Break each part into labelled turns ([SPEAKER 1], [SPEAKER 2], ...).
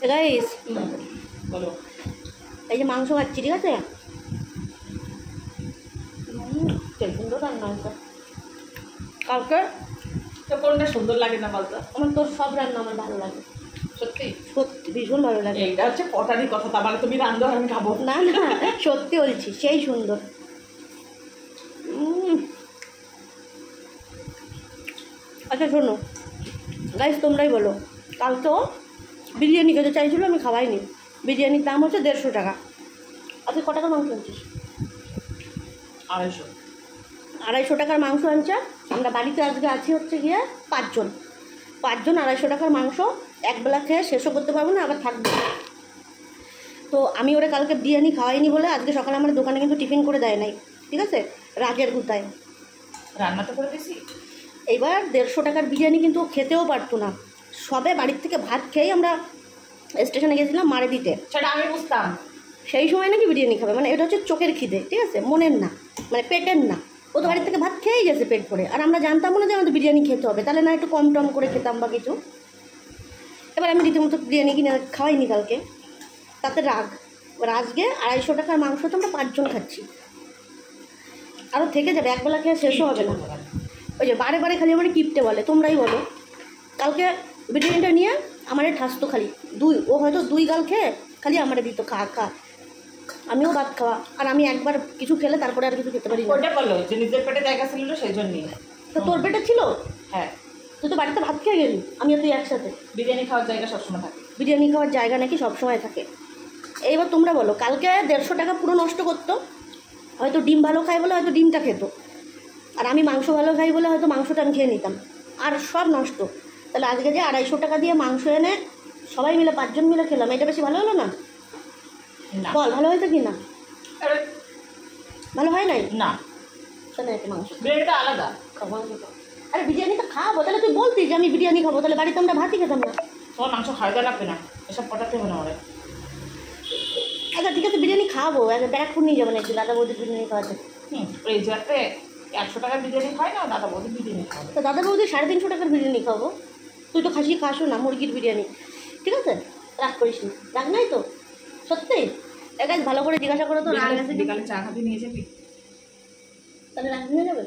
[SPEAKER 1] Guys
[SPEAKER 2] বলো।
[SPEAKER 1] এই যে মাংস খাচ্ছি, ঠিক আছে? সেই সুন্দর রান্না হয়েছে কালকে।
[SPEAKER 2] তো কোনটা সুন্দর লাগে না বলতো?
[SPEAKER 1] আমার তোর সব রান্না আমার ভালো লাগে,
[SPEAKER 2] সত্যি
[SPEAKER 1] সত্যি ভীষণ ভালো লাগে।
[SPEAKER 2] এইটা হচ্ছে পটারির কথা, তার মানে তুমি রান্ধো আর আমি খাবো
[SPEAKER 1] না না, সত্যি বলছি, সেই সুন্দর। আচ্ছা শোনো গাইস, তোমরাই বলো, কাল তো বিরিয়ানি খেতে চাইছিলো, আমি খাওয়াইনি। বিরিয়ানির দাম হচ্ছে 150 টাকা। আজকে ক টাকার মাংস আনছিস?
[SPEAKER 2] 250।
[SPEAKER 1] 250 টাকার মাংস আনছে। আমরা বাড়িতে আজকে আছি হচ্ছে গিয়ে 5 জন। 5 জন 250 টাকার মাংস একবেলা খেয়ে শেষও করতে পারবো না, আবার থাকবে। তো আমি ওরা কালকে বিরিয়ানি খাওয়াইনি বলে আজকে সকালে আমার দোকানে কিন্তু টিফিন করে দেয় নাই, ঠিক আছে? রাগের গুতায়
[SPEAKER 2] রান্না তো করে দিছি।
[SPEAKER 1] এইবার 150 টাকার বিরিয়ানি কিন্তু খেতেও পারতো না। সবে বাড়ির থেকে ভাত খেয়েই আমরা স্টেশনে গেছিলাম মারে দিতে।
[SPEAKER 2] সেটা আমি বুঝতাম।
[SPEAKER 1] সেই সময় নাকি বিরিয়ানি খাবে, মানে এটা হচ্ছে চোখের খিদে, ঠিক আছে? মনের না, মানে পেটের না। ও তো বাড়ির থেকে ভাত খেয়েই গেছে পেট ভরে, আর আমরা জানতাম না যে আমাদের বিরিয়ানি খেতে হবে, তাহলে না একটু কম টম করে খেতাম বা কিছু। এবার আমি রীতিমতো বিরিয়ানি কিনে খাওয়াইনি কালকে, তাতে রাগ। এবার আজকে 250 টাকার মাংস তো আমরা 5 জন খাচ্ছি, আরও থেকে যাবে, একবেলা খেয়ে শেষও হবে না। ওই যে বারে বারে খালি আমার কিপটে বলে, তোমরাই বলো। কালকে বিরিয়ানিটা নিয়ে আমারে ঠাসতো খালি ও হয়তো 2 গাল খেয়ে খালি আমারে দিত, খা খা। আমিও ভাত খাওয়া, আর আমি একবার কিছু খেলে তারপরে আর কিছু খেতে পারি না।
[SPEAKER 2] ওটা বলো যে নিজের পেটে জায়গা ছিল না সেই জন্যই।
[SPEAKER 1] তো তোর পেটে ছিল?
[SPEAKER 2] হ্যাঁ,
[SPEAKER 1] তুই তো বাড়িতে ভাত খেয়ে গেলি, আমি আর তুই একসাথে।
[SPEAKER 2] বিরিয়ানি খাওয়ার জায়গা সবসময় থাকে।
[SPEAKER 1] বিরিয়ানি খাওয়ার জায়গা নাকি সবসময় থাকে। এইবার তোমরা বলো, কালকে 150 টাকা পুরো নষ্ট করতো। হয়তো ডিম ভালো খাই বলে হয়তো ডিমটা খেত, আর আমি মাংস ভালো খাই বলে হয়তো মাংসটা আমি খেয়ে নিতাম, আর সব নষ্ট। তাহলে আজকে যে 250 টাকা দিয়ে মাংস এনে সবাই মিলে 5 জন মিলে খেলাম, এটা বেশি ভালো হলো না? বল, ভালো হয়েছে কি না? ভালো হয় নাই
[SPEAKER 2] না,
[SPEAKER 1] তাহলে একটা মাংস
[SPEAKER 2] বিরিয়ানিটা আলাদা।
[SPEAKER 1] আরে বিরিয়ানিটা খাবো, তাহলে তুই বলতি যে আমি বিরিয়ানি খাবো, তাহলে বাড়িতে আমরা ভাতই খেতাম না।
[SPEAKER 2] তোমার মাংস খাওয়া লাগবে না, এসব পটাতে হবে না ওরা।
[SPEAKER 1] আচ্ছা ঠিক আছে, বিরিয়ানি খাবো, ব্যারাকপুর নিয়ে যাবো নাকি দাদা বৌদির বিরিয়ানি খাওয়াতে?
[SPEAKER 2] এই যে একটা 100 টাকার বিরিয়ানি খায় না, দাদা বৌদি বিরিয়ানি খাবে।
[SPEAKER 1] তো দাদা বৌদি 350 টাকার বিরিয়ানি খাবো। তুই তো খাসি খাসো না, মুরগির বিরিয়ানি, ঠিক আছে? রাগ করিস না, রাগ নাই তো? সত্যি গাইস, ভালো করে জিজ্ঞাসা করো তো, রাগ আছে কি?
[SPEAKER 2] বিকালে চা খাবি নিয়ে যাবি?
[SPEAKER 1] তাহলে রাগ নিয়ে যাবে?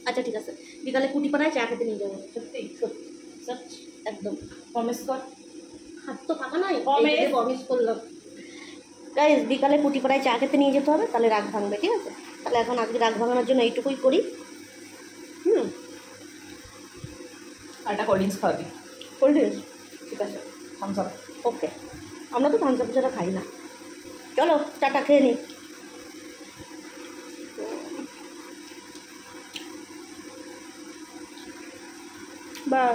[SPEAKER 1] আচ্ছা ঠিক আছে, বিকালে কুটিপাড়ায় চা খেতে নিয়ে যাবো।
[SPEAKER 2] সত্যি
[SPEAKER 1] সত্যি
[SPEAKER 2] সত্যি
[SPEAKER 1] একদম।
[SPEAKER 2] প্রমিস কর।
[SPEAKER 1] হাত তো ফাঁকা নাই,
[SPEAKER 2] Promise?
[SPEAKER 1] প্রমিস করলাম। গাইস, বিকালে কুটিপাড়ায় চা খেতে নিয়ে যেতে হবে, তাহলে রাগ ভাঙবে, ঠিক আছে? তাহলে এখন আজকে রাগ ভাঙানোর জন্য এইটুকুই করি।
[SPEAKER 2] আর একটা কোল্ড ড্রিঙ্কস খাওয়াবি।
[SPEAKER 1] Cold drinks? ঠিক আছে,
[SPEAKER 2] থামস আপ।
[SPEAKER 1] ওকে। আমরা তো থামস আপ ছাড়া খাই না। চলো চাটা খেয়ে নিই। বাই।